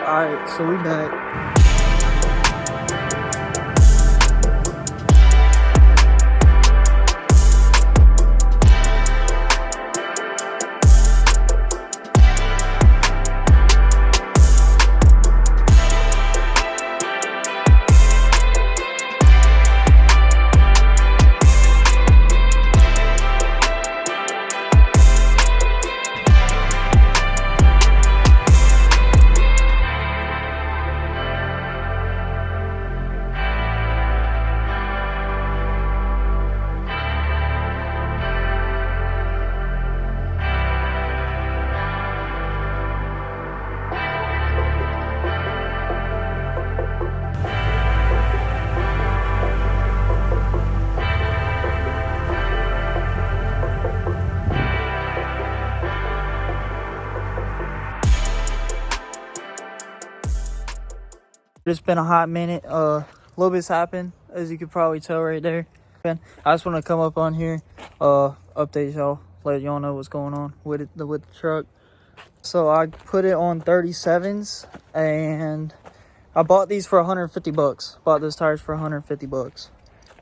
Alright, so we back. It's been a hot minute. A little bit's happened, as you could probably tell right there. I just want to come up on here, update y'all, let y'all know what's going on with the truck. So I put it on 37s, and I bought these for 150 bucks. Bought those tires for 150 bucks.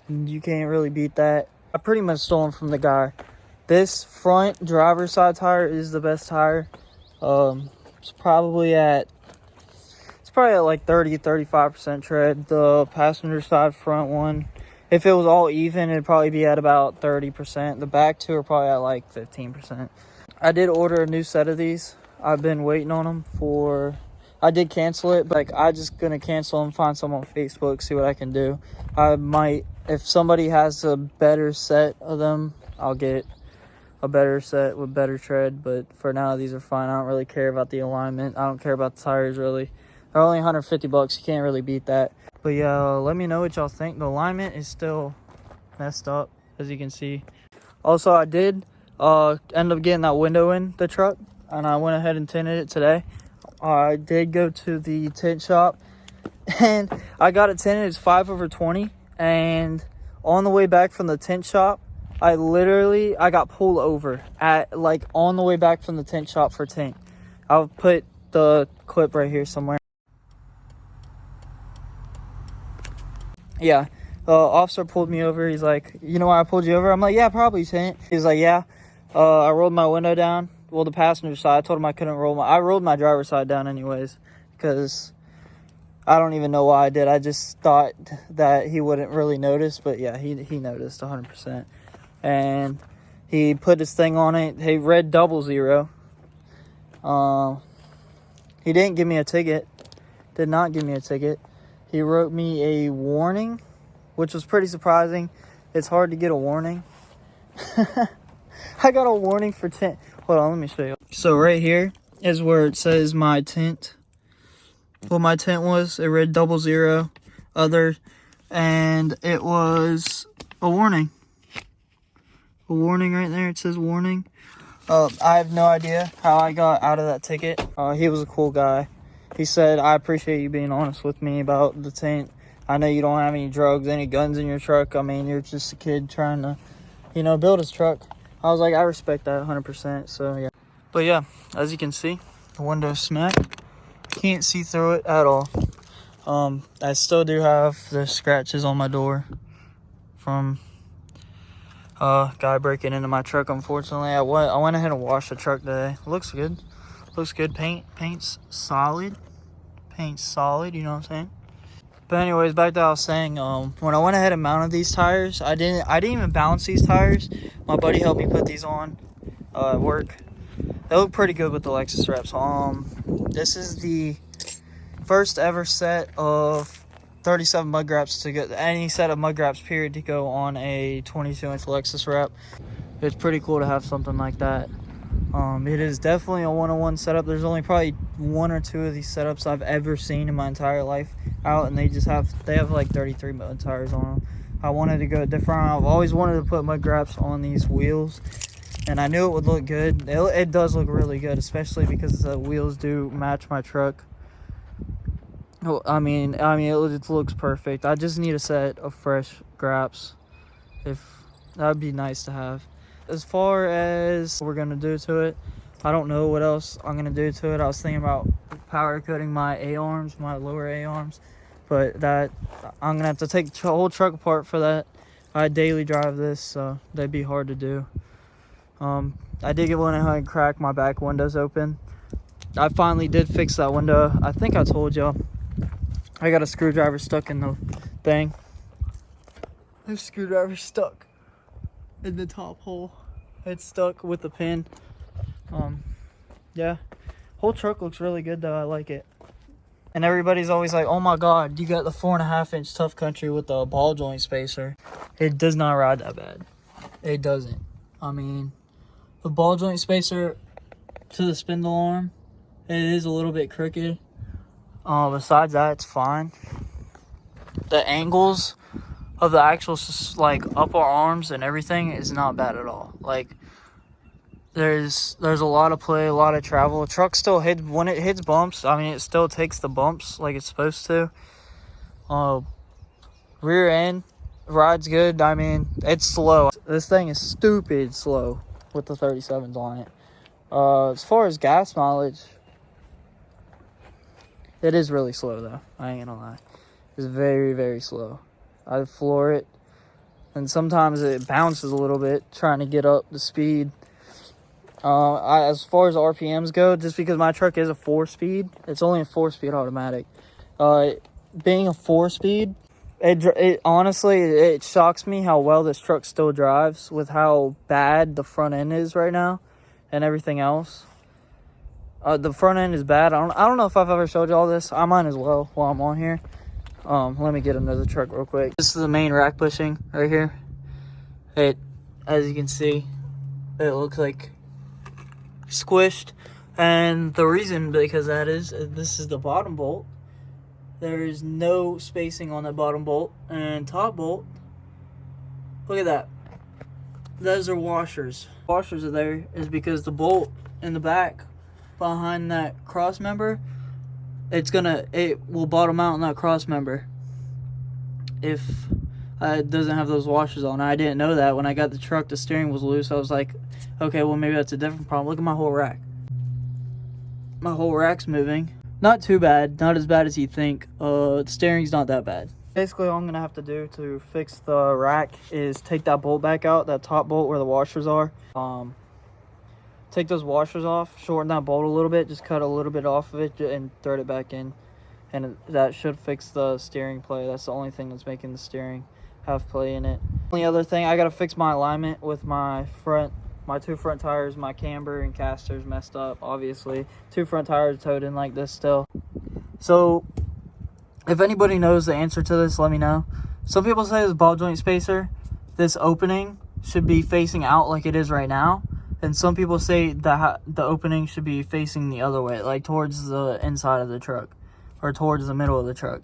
You can't really beat that. I pretty much stole them from the guy. This front driver's side tire is the best tire. It's probably at like 30-35% tread. The passenger side front one, if it was all even, it'd probably be at about 30%. The back two are probably at like 15%. I did order a new set of these. I've been waiting on them for... I did cancel it, but like, I just gonna cancel them, find some on Facebook, see what I can do. I might, if somebody has a better set of them, I'll get a better set with better tread. But for now, these are fine. I don't really care about the alignment. I don't care about the tires, really. They're only 150 bucks. You can't really beat that. But yeah, let me know what y'all think. The alignment is still messed up, as you can see. Also, I did end up getting that window in the truck, and I went ahead and tinted it today. I did go to the tint shop, and I got it tinted. It's 5/20, and on the way back from the tint shop, I got pulled over at like on the way back from the tint shop for tint. I'll put the clip right here somewhere. Yeah, the officer pulled me over. He's like, you know why I pulled you over? I'm like, yeah, probably tint. He's like, yeah. I rolled my window down. Well, the passenger side. I told him I couldn't I rolled my driver's side down anyways, because I don't even know why I did. I just thought that he wouldn't really notice, but yeah, he noticed 100%. And he put his thing on it. He read 00. He didn't give me a ticket. Did not give me a ticket. He wrote me a warning, which was pretty surprising. It's hard to get a warning. I got a warning for tint. Hold on, let me show you. So right here is where it says my tint. What my tint was. It read 00 other, and it was a warning. A warning right there. It says warning. I have no idea how I got out of that ticket. He was a cool guy. He said, I appreciate you being honest with me about the tint. I know you don't have any drugs, any guns in your truck. I mean, you're just a kid trying to, build his truck. I was like, I respect that 100%. So, yeah. But, yeah, as you can see, the window's smacked. Can't see through it at all. I still do have the scratches on my door from guy breaking into my truck, unfortunately. I went ahead and washed the truck today. Looks good. Looks good. Paint's solid. Paint's solid, you know what I'm saying? But anyways, back to what I was saying. When I went ahead and mounted these tires, I didn't even balance these tires. My buddy helped me put these on at work. They look pretty good with the Lexus wraps. This is the first ever set of 37 mud wraps to go, any set of mud wraps period, to go on a 22-inch Lexus wrap. It's pretty cool to have something like that. It is definitely a one-on-one setup. There's only probably one or two of these setups I've ever seen in my entire life out, and they have like 33 mud tires on them. I wanted to go different. I've always wanted to put mud wraps on these wheels, and I knew it would look good. It does look really good, especially because the wheels do match my truck. I mean, it looks perfect. I just need a set of fresh grapps. If that'd be nice to have. As far as what we're gonna do to it, I don't know what else I'm gonna do to it. I was thinking about powder coating my A-arms, my lower A-arms, but that I'm gonna have to take the whole truck apart for that. I daily drive this, so that'd be hard to do. I did went ahead and crack my back windows open. I finally did fix that window. I think I told y'all. I got a screwdriver stuck in the thing. This screwdriver stuck in the top hole. It's stuck with the pin. Yeah, whole truck looks really good though. I like it. And everybody's always like, oh my god, you got the 4.5-inch Tough Country with the ball joint spacer. It does not ride that bad. It doesn't. I mean, the ball joint spacer to the spindle arm, it is a little bit crooked. Besides that, it's fine. The angles of the actual like upper arms and everything is not bad at all. Like, there's a lot of play, a lot of travel. The truck still hits when it hits bumps. I mean, it still takes the bumps like it's supposed to. Rear end rides good. I mean, it's slow. This thing is stupid slow with the 37s on it. As far as gas mileage, it is really slow though. I ain't gonna lie. It's very, very slow. I floor it, and sometimes it bounces a little bit trying to get up the speed. As far as RPMs go, just because my truck is a 4-speed, it's only a 4-speed automatic. Being a 4-speed, it honestly, it shocks me how well this truck still drives with how bad the front end is right now and everything else. The front end is bad. I don't know if I've ever showed you all this. I might as well while I'm on here. Let me get another truck real quick. This is the main rack bushing right here. It, as you can see, it looks like squished, and the reason because that is this is the bottom bolt. There is no spacing on that bottom bolt, and top bolt, look at that, those are washers. Washers are there is because the bolt in the back behind that cross member, it will bottom out on that cross member if it doesn't have those washers on. I didn't know that when I got the truck. The steering was loose. I was like, okay, well, maybe that's a different problem. Look at my whole rack. My whole rack's moving. Not too bad. Not as bad as you think. The steering's not that bad. Basically, all I'm going to have to do to fix the rack is take that bolt back out, that top bolt where the washers are. Take those washers off, shorten that bolt a little bit, just cut a little bit off of it and thread it back in. And that should fix the steering play. That's the only thing that's making the steering have play in it. Only other thing, I got to fix my alignment with my two front tires. My camber and caster's messed up, obviously. 2 front tires towed in like this still. So, if anybody knows the answer to this, let me know. Some people say this ball joint spacer, this opening should be facing out like it is right now. And some people say that the opening should be facing the other way, like towards the inside of the truck or towards the middle of the truck.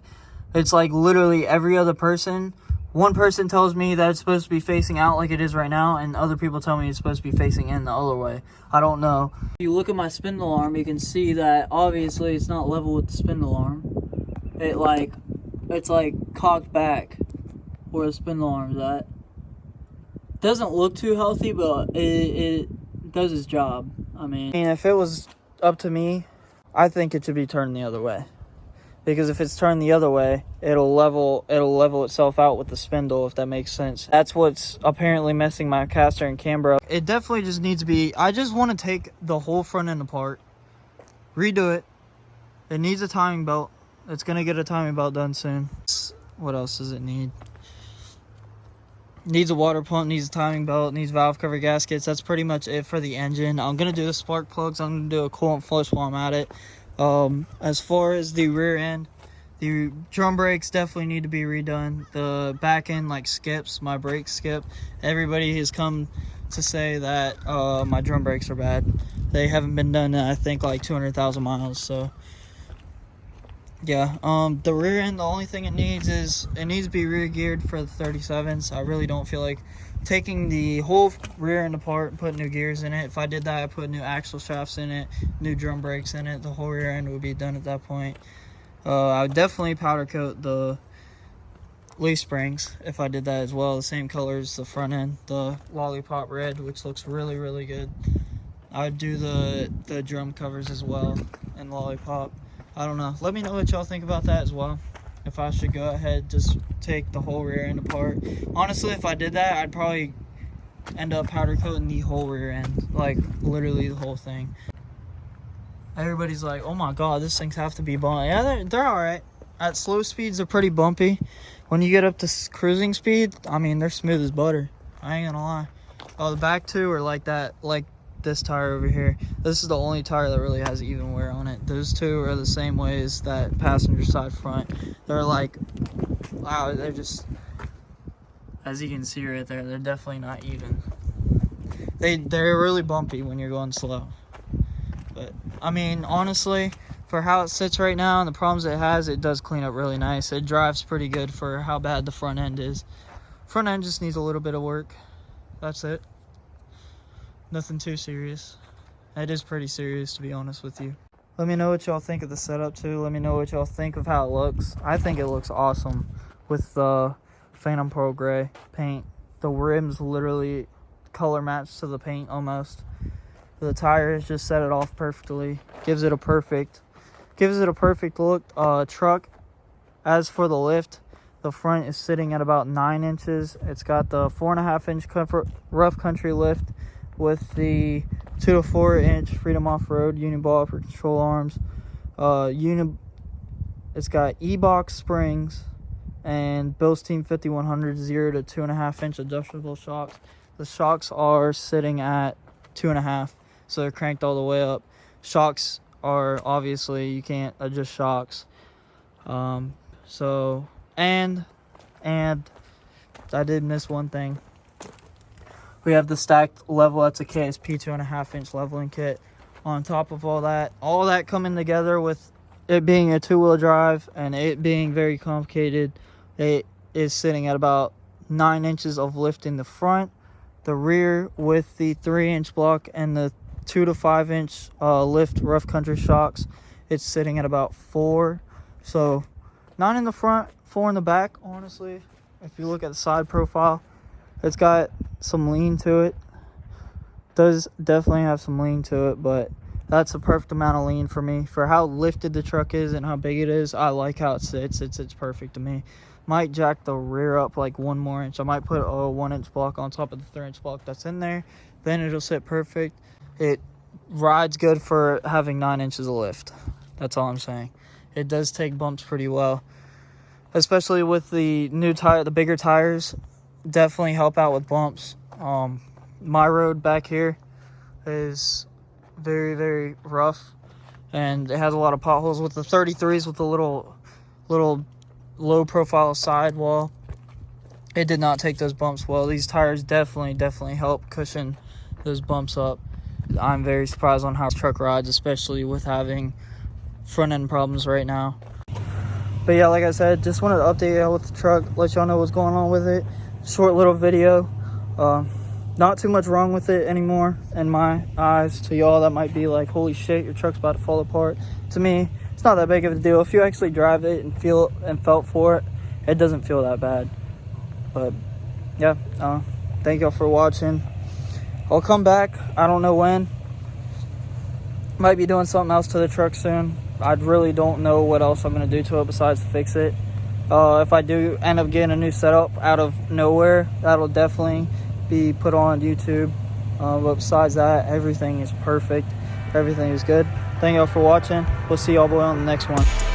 It's like literally every other person. One person tells me that it's supposed to be facing out like it is right now, and other people tell me it's supposed to be facing in the other way. I don't know. If you look at my spindle arm, you can see that obviously it's not level with the spindle arm. It's like cocked back where the spindle arm's at. Doesn't look too healthy, but it does its job. I mean, if it was up to me, I think it should be turned the other way. Because if it's turned the other way, it'll level itself out with the spindle, if that makes sense. That's what's apparently messing my caster and camber up. It definitely just needs to be, I just want to take the whole front end apart, redo it. It needs a timing belt. It's going to get a timing belt done soon. What else does it need? Needs a water pump, needs a timing belt, needs valve cover gaskets. That's pretty much it for the engine. I'm going to do the spark plugs. I'm going to do a coolant flush while I'm at it. As far as the rear end, the drum brakes definitely need to be redone. The back end skips, my brakes skip. Everybody has come to say that my drum brakes are bad. They haven't been done in, I think, 200,000 miles. So yeah, the rear end, the only thing it needs to be rear geared for the 37s. I really don't feel like taking the whole rear end apart and putting new gears in it. If I did that, I'd put new axle shafts in it, new drum brakes in it. The whole rear end would be done at that point. I would definitely powder coat the leaf springs if I did that as well. The same color as the front end, the lollipop red, which looks really, really good. I would do the drum covers as well and lollipop. I don't know. Let me know what y'all think about that as well. If I should go ahead, just take the whole rear end apart. Honestly, if I did that, I'd probably end up powder coating the whole rear end, like literally the whole thing. Everybody's like, oh my god, these things have to be bumpy. Yeah, they're all right. At slow speeds, they're pretty bumpy. When you get up to cruising speed, I mean, they're smooth as butter. I ain't gonna lie. Oh, the back two are like that, like this tire over here. This is the only tire that really has even wear on it. Those two are the same way as that passenger side front. They're like, wow, they're just, as you can see right there, they're definitely not even. They're really bumpy when you're going slow. But I mean, honestly, for how it sits right now and the problems it has, it does clean up really nice. It drives pretty good for how bad the front end is. Front end just needs a little bit of work. That's it. Nothing too serious. It is pretty serious, to be honest with you. Let me know what y'all think of the setup too. Let me know what y'all think of how it looks. I think it looks awesome with the Phantom Pearl Gray paint. The rims literally color match to the paint almost. The tires just set it off perfectly. Gives it a perfect look. Truck. As for the lift, the front is sitting at about 9 inches. It's got the 4.5 inch rough country lift with the 2 to 4 inch Freedom Off-Road Uniball upper control arms. It's got E-box springs and Bilstein 5100 0 to 2.5 inch adjustable shocks. The shocks are sitting at 2.5, so they're cranked all the way up. Shocks are obviously, you can't adjust shocks. And I did miss one thing. We have the stacked level. That's a KSP 2.5 inch leveling kit. On top of all that coming together with it being a 2-wheel drive and it being very complicated, it is sitting at about 9 inches of lift in the front. The rear with the 3-inch block and the 2 to 5 inch lift rough country shocks, it's sitting at about 4. So 9 in the front, 4 in the back. Honestly, if you look at the side profile, it's got some lean to it. Does definitely have some lean to it, but that's the perfect amount of lean for me. For how lifted the truck is and how big it is, I like how it sits. It's perfect to me. Might jack the rear up like 1 more inch. I might put a 1-inch block on top of the 3-inch block that's in there. Then it'll sit perfect. It rides good for having 9 inches of lift. That's all I'm saying. It does take bumps pretty well, especially with the new tire. The bigger tires definitely help out with bumps. My road back here is very, very rough, and it has a lot of potholes. With the 33s with the little low profile sidewall, it did not take those bumps well. These tires definitely help cushion those bumps up. I'm very surprised on how the truck rides, especially with having front end problems right now. But yeah, like I said, just wanted to update y'all with the truck, let y'all know what's going on with it. Short little video. Not too much wrong with it anymore in my eyes. To y'all, that might be like, holy shit, your truck's about to fall apart. To me, it's not that big of a deal. If you actually drive it and feel and felt for it, it doesn't feel that bad. But yeah, thank y'all for watching. I'll come back. I don't know when. Might be doing something else to the truck soon. I really don't know what else I'm going to do to it besides fix it. If I do end up getting a new setup out of nowhere, that'll definitely be put on YouTube. But besides that, everything is perfect. Everything is good. Thank y'all for watching. We'll see y'all boy on the next one.